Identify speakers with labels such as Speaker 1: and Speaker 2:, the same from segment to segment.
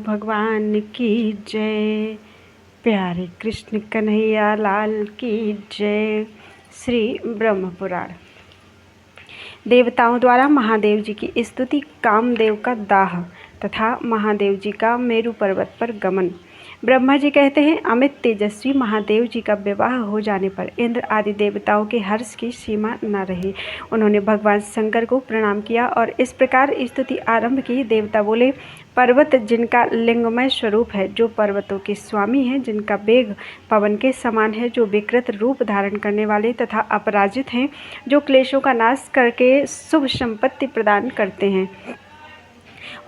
Speaker 1: भगवान की जय। प्यारे कृष्ण कन्हैया लाल की जय। श्री ब्रह्म पुराण। देवताओं द्वारा महादेव जी की स्तुति। कामदेव का दाह तथा महादेव जी का मेरु पर्वत पर गमन। ब्रह्मा जी कहते हैं, अमित तेजस्वी महादेव जी का विवाह हो जाने पर इंद्र आदि देवताओं के हर्ष की सीमा न रही। उन्होंने भगवान शंकर को प्रणाम किया और इस प्रकार स्तुति आरंभ की। देवता बोले, पर्वत जिनका लिंगमय स्वरूप है, जो पर्वतों के स्वामी हैं, जिनका वेग पवन के समान है, जो विकृत रूप धारण करने वाले तथा अपराजित हैं, जो क्लेशों का नाश करके शुभ संपत्ति प्रदान करते हैं,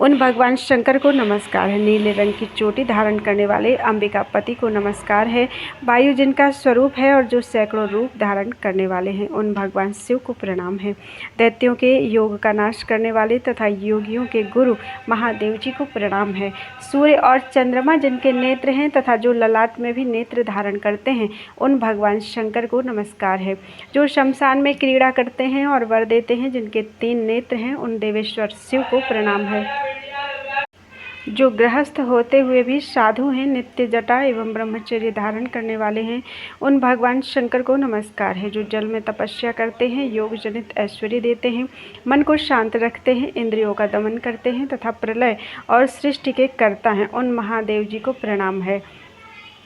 Speaker 1: उन भगवान शंकर को नमस्कार है। नीले रंग की चोटी धारण करने वाले अंबिकापति को नमस्कार है। वायु जिनका स्वरूप है और जो सैकड़ों रूप धारण करने वाले हैं, उन भगवान शिव को प्रणाम है। दैत्यों के योग का नाश करने वाले तथा योगियों के गुरु महादेव जी को प्रणाम है। सूर्य और चंद्रमा जिनके नेत्र हैं तथा जो ललाट में भी नेत्र धारण करते हैं, उन भगवान शंकर को नमस्कार है। जो शमशान में क्रीड़ा करते हैं और वर देते हैं, जिनके 3 नेत्र हैं, उन देवेश्वर शिव को प्रणाम है। जो गृहस्थ होते हुए भी साधु हैं, नित्य जटा एवं ब्रह्मचर्य धारण करने वाले हैं, उन भगवान शंकर को नमस्कार है। जो जल में तपस्या करते हैं, योग जनित ऐश्वर्य देते हैं, मन को शांत रखते हैं, इंद्रियों का दमन करते हैं तथा प्रलय और सृष्टि के कर्ता हैं, उन महादेव जी को प्रणाम है।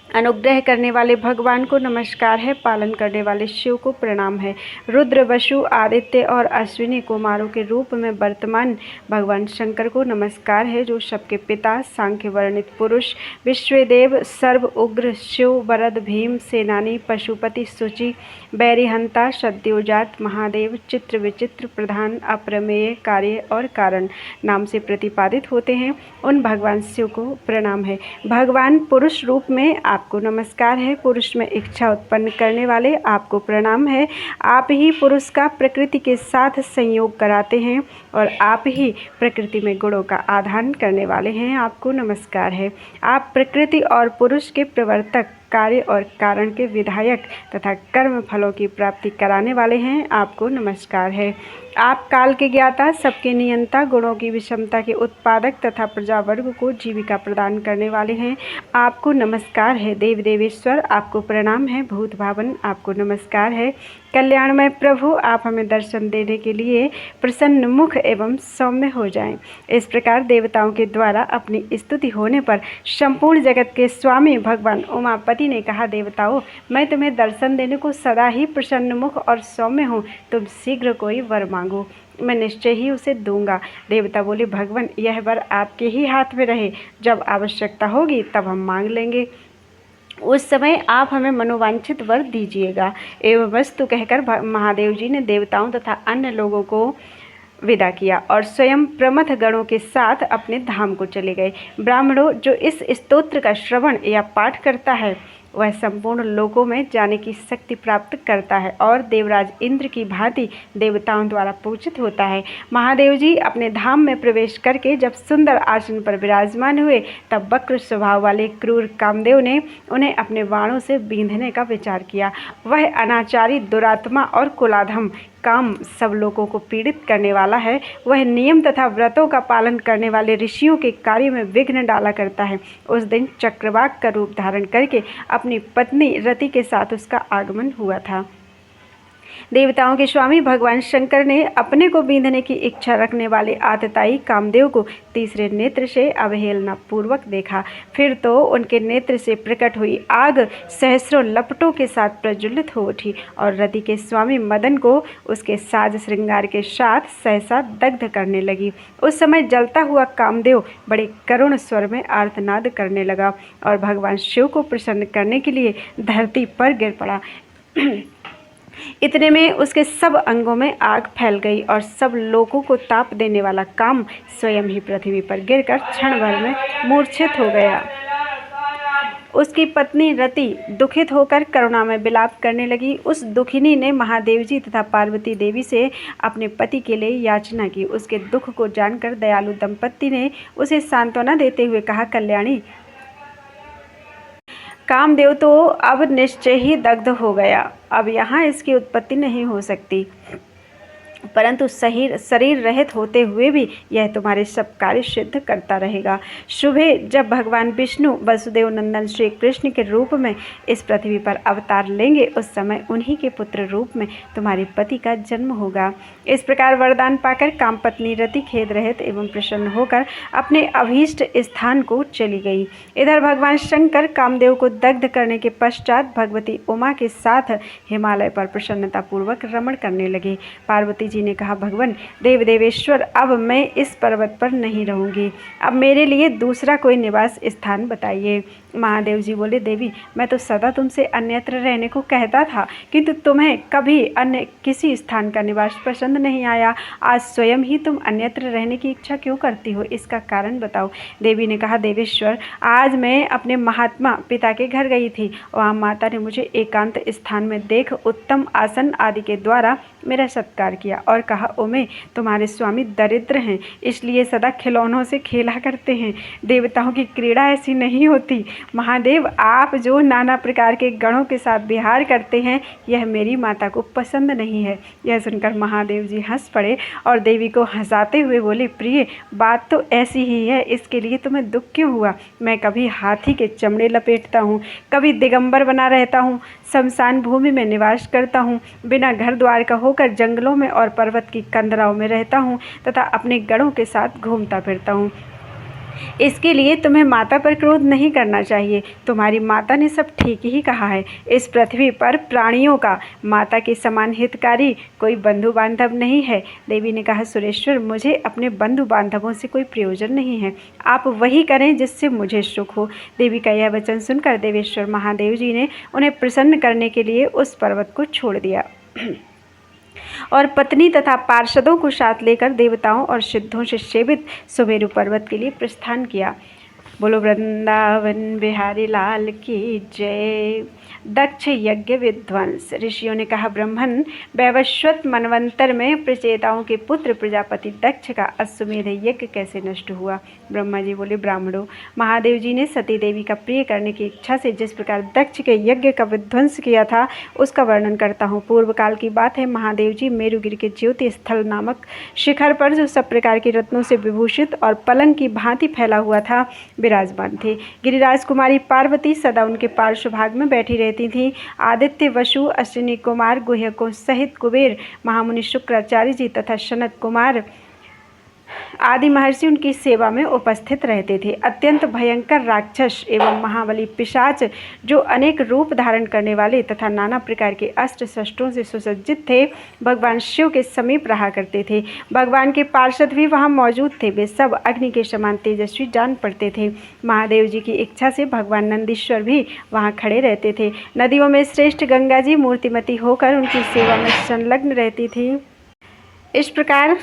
Speaker 1: अनुग्रह करने वाले भगवान को नमस्कार है। पालन करने वाले शिव को प्रणाम है। रुद्र, वसु, आदित्य और अश्विनी कुमारों के रूप में वर्तमान भगवान शंकर को नमस्कार है। जो सबके पिता, सांख्य वर्णित पुरुष, विश्वदेव, सर्व उग्र, शिव, वरद, भीम, सेनानी, पशुपति, शुचि, बैरिहंता, सद्योजात, महादेव, चित्र विचित्र, प्रधान, अप्रमेय, कार्य और कारण नाम से प्रतिपादित होते हैं, उन भगवान शिव को प्रणाम है। भगवान पुरुष रूप में आपको नमस्कार है। पुरुष में इच्छा उत्पन्न करने वाले आपको प्रणाम है। आप ही पुरुष का प्रकृति के साथ संयोग कराते हैं और आप ही प्रकृति में गुणों का आधान करने वाले हैं, आपको नमस्कार है। आप प्रकृति और पुरुष के प्रवर्तक, कार्य और कारण के विधायक तथा कर्म फलों की प्राप्ति कराने वाले हैं, आपको नमस्कार है। आप काल के ज्ञाता, सबके नियंता, गुणों की विषमता के उत्पादक तथा प्रजावर्ग को जीविका प्रदान करने वाले हैं, आपको नमस्कार है। देव देवेश्वर आपको प्रणाम है। भूत भावन आपको नमस्कार है। कल्याणमय प्रभु, आप हमें दर्शन देने के लिए प्रसन्न मुख एवं सौम्य हो जाएं। इस प्रकार देवताओं के द्वारा अपनी स्तुति होने पर संपूर्ण जगत के स्वामी भगवान उमापति ने कहा, देवताओं, मैं तुम्हें दर्शन देने को सदा ही प्रसन्न मुख और सौम्य हूँ। तुम शीघ्र कोई वर मांगो, मैं निश्चय ही उसे दूंगा। देवता बोले, भगवान, यह वर आपके ही हाथ में रहे। जब आवश्यकता होगी तब हम मांग लेंगे। उस समय आप हमें मनोवांछित वर दीजिएगा। एवं वस्तु कहकर महादेव जी ने देवताओं तथा अन्य लोगों को विदा किया और स्वयं प्रमथ गणों के साथ अपने धाम को चले गए। ब्राह्मणों, जो इस स्तोत्र का श्रवण या पाठ करता है, वह संपूर्ण लोकों में जाने की शक्ति प्राप्त करता है और देवराज इंद्र की भांति देवताओं द्वारा पूजित होता है। महादेव जी अपने धाम में प्रवेश करके जब सुंदर आसन पर विराजमान हुए, तब वक्र स्वभाव वाले क्रूर कामदेव ने उन्हें अपने बाणों से बींधने का विचार किया। वह अनाचारी, दुरात्मा और कुलाधम काम सब लोगों को पीड़ित करने वाला है। वह नियम तथा व्रतों का पालन करने वाले ऋषियों के कार्य में विघ्न डाला करता है। उस दिन चक्रवाक का रूप धारण करके अपनी पत्नी रति के साथ उसका आगमन हुआ था। देवताओं के स्वामी भगवान शंकर ने अपने को बींधने की इच्छा रखने वाले आतताई कामदेव को तीसरे नेत्र से अवहेलना पूर्वक देखा। फिर तो उनके नेत्र से प्रकट हुई आग सहस्रों लपटों के साथ प्रज्वलित हो उठी और रति के स्वामी मदन को उसके साज श्रृंगार के साथ सहसा दग्ध करने लगी। उस समय जलता हुआ कामदेव बड़े करुण स्वर में आर्तनाद करने लगा और भगवान शिव को प्रसन्न करने के लिए धरती पर गिर पड़ा। इतने में उसके सब अंगों में आग फैल गई और सब लोगों को ताप देने वाला काम स्वयं ही पृथ्वी पर गिरकर क्षण भर में मूर्छित हो गया। उसकी पत्नी रति दुखित होकर करुणा में विलाप करने लगी। उस दुखिनी ने महादेव जी तथा पार्वती देवी से अपने पति के लिए याचना की। उसके दुख को जानकर दयालु दंपत्ति ने उसे सांत्वना देते हुए कहा, कल्याणी, कामदेव तो अब निश्चय ही दग्ध हो गया। अब यहाँ इसकी उत्पत्ति नहीं हो सकती। परंतु शरीर रहित होते हुए भी यह तुम्हारे सब कार्य सिद्ध करता रहेगा। सुबह जब भगवान विष्णु वसुदेव नंदन श्री कृष्ण के रूप में इस पृथ्वी पर अवतार लेंगे, उस समय उन्हीं के पुत्र रूप में तुम्हारे पति का जन्म होगा। इस प्रकार वरदान पाकर कामपत्नी रति खेद रहित एवं प्रसन्न होकर अपने अभीष्ट स्थान को चली गई। इधर भगवान शंकर कामदेव को दग्ध करने के पश्चात भगवती उमा के साथ हिमालय पर प्रसन्नतापूर्वक रमण करने लगे। पार्वती जी ने कहा, भगवान देव देवेश्वर, अब मैं इस पर्वत पर नहीं रहूंगी, अब मेरे लिए दूसरा कोई निवास स्थान बताइए। महादेव जी बोले, देवी मैं तो सदा तुमसे अन्यत्र रहने को कहता था, किंतु तुम्हें कभी अन्य किसी स्थान का निवास पसंद नहीं आया। आज स्वयं ही तुम अन्यत्र रहने की इच्छा क्यों करती हो, इसका कारण बताओ। देवी ने कहा, देवेश्वर, आज मैं अपने महात्मा पिता के घर गई थी। वहाँ माता ने मुझे एकांत स्थान में देख उत्तम आसन आदि के द्वारा मेरा सत्कार किया और कहा, ओमे तुम्हारे स्वामी दरिद्र हैं, इसलिए सदा खिलौनों से खेला करते हैं। देवताओं की क्रीड़ा ऐसी नहीं होती। महादेव, आप जो नाना प्रकार के गणों के साथ विहार करते हैं, यह मेरी माता को पसंद नहीं है। यह सुनकर महादेव जी हंस पड़े और देवी को हंसाते हुए बोले, प्रिय, बात तो ऐसी ही है, इसके लिए तुम्हें दुख क्यों हुआ। मैं कभी हाथी के चमड़े लपेटता हूँ, कभी दिगंबर बना रहता हूँ, शमशान भूमि में निवास करता हूँ, बिना घर द्वार का होकर जंगलों में और पर्वत की कंदराओं में रहता हूँ तथा अपने गणों के साथ घूमता फिरता हूँ। इसके लिए तुम्हें माता पर क्रोध नहीं करना चाहिए। तुम्हारी माता ने सब ठीक ही कहा है। इस पृथ्वी पर प्राणियों का माता के समान हितकारी कोई बंधु बांधव नहीं है। देवी ने कहा, सुरेश्वर, मुझे अपने बंधु बांधवों से कोई प्रयोजन नहीं है, आप वही करें जिससे मुझे सुख हो। देवी का यह वचन सुनकर देवेश्वर महादेव जी ने उन्हें प्रसन्न करने के लिए उस पर्वत को छोड़ दिया और पत्नी तथा पार्षदों को साथ लेकर देवताओं और सिद्धों से सेवित सुमेरु पर्वत के लिए प्रस्थान किया। बोलो वृंदावन बिहारी लाल की जय। दक्ष यज्ञ विध्वंस। ऋषियों ने कहा, ब्रह्मन, वैवस्वत मनवंतर में प्रचेताओं के पुत्र प्रजापति दक्ष का अश्वमेध यज्ञ कैसे नष्ट हुआ। ब्रह्मा जी बोले, ब्राह्मणों, महादेव जी ने सती देवी का प्रिय करने की इच्छा से जिस प्रकार दक्ष के यज्ञ का विध्वंस किया था, उसका वर्णन करता हूँ। पूर्व काल की बात है। महादेव जी मेरुगिरि के ज्योति स्थल नामक शिखर पर, जो सब प्रकार के रत्नों से विभूषित और पलंग की भांति फैला हुआ था, विराजमान थे। गिरिराज कुमारी पार्वती सदा उनके पार्श्व भाग में बैठी रहती थी। आदित्य, वसु, अश्विनी कुमार, गुह्यकों सहित कुबेर, महामुनि शुक्राचार्य जी तथा सनत कुमार आदि महर्षि उनकी सेवा में उपस्थित रहते थे। अत्यंत भयंकर राक्षस एवं महाबली पिशाच, जो अनेक रूप धारण करने वाले तथा नाना प्रकार के अस्त्र शस्त्रों से सुसज्जित थे, भगवान शिव के समीप रहा करते थे। भगवान के पार्षद भी वहां मौजूद थे। वे सब अग्नि के समान तेजस्वी जान पड़ते थे। महादेव जी की इच्छा से भगवान नंदीश्वर भी वहां खड़े रहते थे। नदियों में श्रेष्ठ गंगा जी मूर्तिमती होकर उनकी सेवा में संलग्न रहती थी। इस प्रकार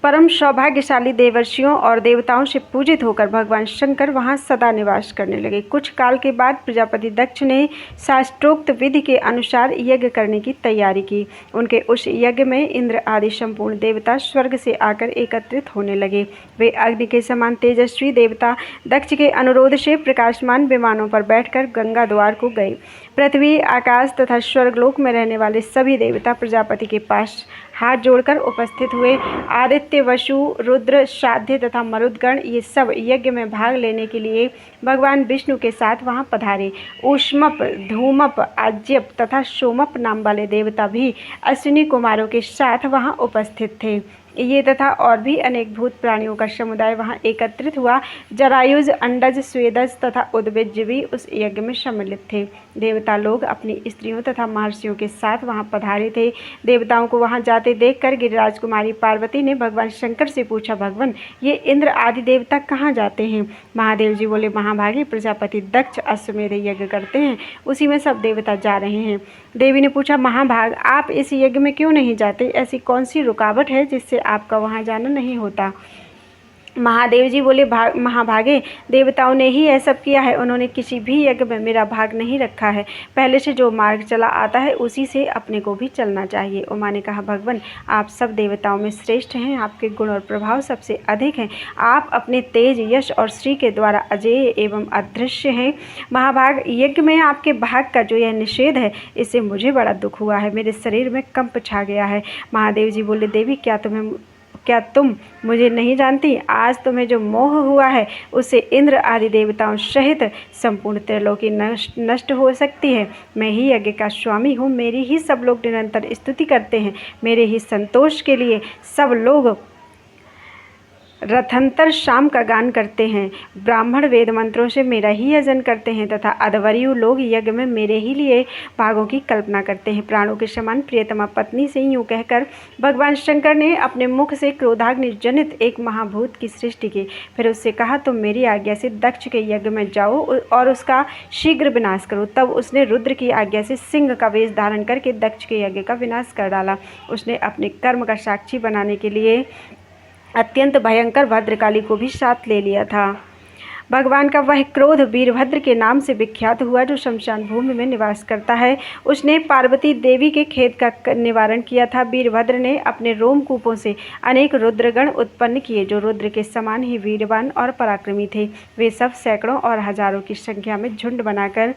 Speaker 1: परम सौभाग्यशाली देवर्षियों और देवताओं से पूजित होकर भगवान शंकर वहां सदा निवास करने लगे। कुछ काल के बाद प्रजापति दक्ष ने शास्त्रोक्त विधि के अनुसार यज्ञ करने की तैयारी की। उनके उस यज्ञ में इंद्र आदि संपूर्ण देवता स्वर्ग से आकर एकत्रित होने लगे। वे अग्नि के समान तेजस्वी देवता दक्ष के अनुरोध से प्रकाशमान विमानों पर बैठकर गंगा द्वार को गए। पृथ्वी, आकाश तथा स्वर्गलोक में रहने वाले सभी देवता प्रजापति के पास हाथ जोड़कर उपस्थित हुए। आदित्य, वसु, रुद्र, साध्य तथा मरुदगण, ये सब यज्ञ में भाग लेने के लिए भगवान विष्णु के साथ वहां पधारे। ऊष्मप, धूमप, आज्यप तथा सोमप नाम वाले देवता भी अश्विनी कुमारों के साथ वहां उपस्थित थे। ये तथा और भी अनेक भूत प्राणियों का समुदाय वहां एकत्रित हुआ। जरायुज, अंडज, स्वेदज तथा उद्भिज भी उस यज्ञ में सम्मिलित थे। देवता लोग अपनी स्त्रियों तथा महर्षियों के साथ वहां पधारे थे। देवताओं को वहां जाते देखकर गिरिराज कुमारी पार्वती ने भगवान शंकर से पूछा, भगवान, ये इंद्र आदि देवता कहाँ जाते हैं। महादेव जी बोले, महाभागी, प्रजापति दक्ष अश्वमेध यज्ञ करते हैं, उसी में सब देवता जा रहे हैं। देवी ने पूछा, महाभाग, आप इस यज्ञ में क्यों नहीं जाते। ऐसी कौन सी रुकावट है जिससे आपका वहां जाना नहीं होता। महादेव जी बोले, महाभागे, देवताओं ने ही यह सब किया है, उन्होंने किसी भी यज्ञ में मेरा भाग नहीं रखा है। पहले से जो मार्ग चला आता है उसी से अपने को भी चलना चाहिए। उमा ने कहा, भगवान आप सब देवताओं में श्रेष्ठ हैं, आपके गुण और प्रभाव सबसे अधिक हैं। आप अपने तेज, यश और श्री के द्वारा अजेय एवं अदृश्य हैं। महाभाग, यज्ञ में आपके भाग का जो यह निषेध है, इससे मुझे बड़ा दुख हुआ है, मेरे शरीर में कंप छा गया है। महादेव जी बोले, देवी क्या तुम मुझे नहीं जानती? आज तुम्हें जो मोह हुआ है उससे इंद्र आदि देवताओं सहित संपूर्ण त्रैलोकी नष्ट हो सकती है। मैं ही यज्ञ का स्वामी हूँ, मेरी ही सब लोग निरंतर स्तुति करते हैं, मेरे ही संतोष के लिए सब लोग रथंतर शाम का गान करते हैं। ब्राह्मण वेद मंत्रों से मेरा ही यजन करते हैं तथा अधवर्यु लोग यज्ञ में मेरे ही लिए भागों की कल्पना करते हैं। प्राणों के समान प्रियतमा पत्नी से यूँ कहकर भगवान शंकर ने अपने मुख से क्रोधाग्नि जनित एक महाभूत की सृष्टि की। फिर उससे कहा, तुम मेरी आज्ञा से दक्ष के यज्ञ में जाओ और उसका शीघ्र विनाश करो। तब उसने रुद्र की आज्ञा से सिंह का वेश धारण करके दक्ष के यज्ञ का विनाश कर डाला। उसने अपने कर्म का साक्षी बनाने के लिए अत्यंत भयंकर भद्रकाली को भी साथ ले लिया था। भगवान का वह क्रोध वीरभद्र के नाम से विख्यात हुआ, जो शमशान भूमि में निवास करता है। उसने पार्वती देवी के खेद का निवारण किया था। वीरभद्र ने अपने रोमकूपों से अनेक रुद्रगण उत्पन्न किए, जो रुद्र के समान ही वीरवान और पराक्रमी थे। वे सब सैकड़ों और हजारों की संख्या में झुंड बनाकर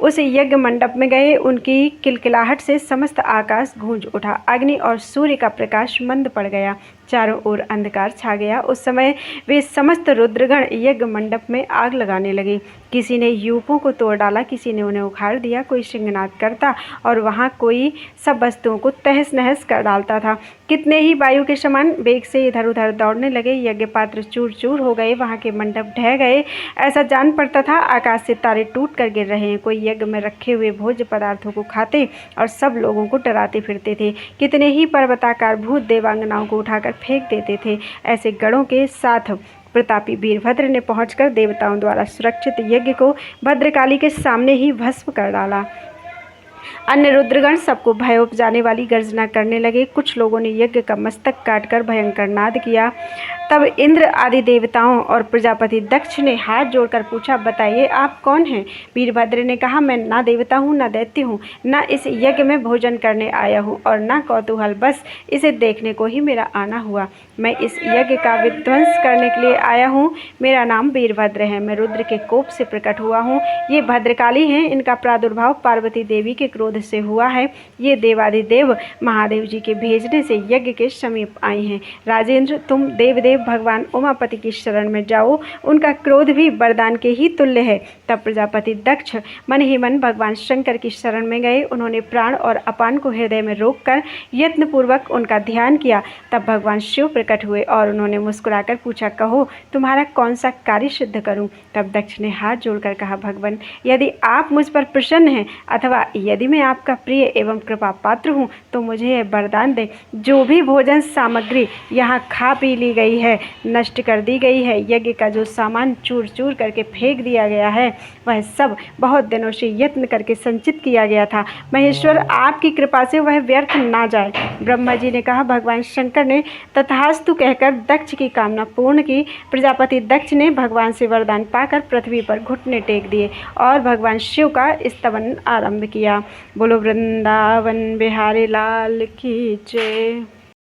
Speaker 1: उस यज्ञ मंडप में गए। उनकी किलकिलाहट से समस्त आकाश गूंज उठा। अग्नि और सूर्य का प्रकाश मंद पड़ गया, चारों ओर अंधकार छा गया। उस समय वे समस्त रुद्रगण यज्ञ मंडप में आग लगाने लगे। किसी ने यूपों को तोड़ डाला, किसी ने उन्हें उखाड़ दिया, कोई सिंहनाद करता और वहाँ कोई सब वस्तुओं को तहस नहस कर डालता था। कितने ही वायु के समान वेग से इधर उधर दौड़ने लगे। यज्ञ पात्र चूर चूर हो गए, वहाँ के मंडप ढह गए। ऐसा जान पड़ता था आकाश से तारे टूट कर गिर रहे हैं। कोई यज्ञ में रखे हुए भोज्य पदार्थों को खाते और सब लोगों को डराते फिरते थे। कितने ही पर्वताकार भूत देवांगनाओं को उठाकर फेंक देते थे। ऐसे गणों के साथ प्रतापी वीरभद्र ने पहुंचकर देवताओं द्वारा सुरक्षित यज्ञ को भद्रकाली के सामने ही भस्म कर डाला। अन्य रुद्रगण सबको भय उपजाने वाली गर्जना करने लगे। कुछ लोगों ने यज्ञ का मस्तक काटकर भयंकर नाद किया। तब इंद्र आदि देवताओं और प्रजापति दक्ष ने हाथ जोड़कर पूछा, बताइए आप कौन हैं? वीरभद्र ने कहा, मैं ना देवता हूँ, ना दैत्य हूँ, ना इस यज्ञ में भोजन करने आया हूँ और ना कौतूहल, बस इसे देखने को ही मेरा आना हुआ। मैं इस यज्ञ का विध्वंस करने के लिए आया हूँ। मेरा नाम वीरभद्र है, मैं रुद्र के कोप से प्रकट हुआ हूँ। ये भद्रकाली हैं, इनका प्रादुर्भाव पार्वती देवी के क्रोध से हुआ है। ये देवादिदेव महादेव जी के भेजने से यज्ञ के समीप आई हैं। राजेंद्र, तुम देवदेव भगवान उमापति की शरण में जाओ, उनका क्रोध भी वरदान के ही तुल्य है। तब प्रजापति दक्ष मन ही मन भगवान शंकर की शरण में गए। उन्होंने प्राण और अपान को हृदय में रोककर यत्नपूर्वक उनका ध्यान किया। तब भगवान शिव प्रकट हुए और उन्होंने मुस्कुराकर पूछा, कहो तुम्हारा कौन सा कार्य सिद्ध करूं? तब दक्ष ने हाथ जोड़कर कहा, भगवान, यदि आप मुझ पर प्रसन्न हैं अथवा यदि मैं आपका प्रिय एवं कृपा पात्र हूँ तो मुझे यह वरदान दें, जो भी भोजन सामग्री यहाँ खा पी ली गई है, नष्ट कर दी गई है, यज्ञ का जो सामान चूर चूर करके फेंक दिया गया है, वह सब बहुत दिनों से यत्न करके संचित किया गया था। महेश्वर, आपकी कृपा से वह व्यर्थ ना जाए। ब्रह्मा जी ने कहा। भगवान शंकर ने तथास्तु कहकर दक्ष की कामना पूर्ण की। प्रजापति दक्ष ने भगवान से वरदान पाकर पृथ्वी पर घुटने टेक दिए और भगवान शिव का स्तवन आरंभ किया। बोलो वृंदावन बिहारी लाल की जय।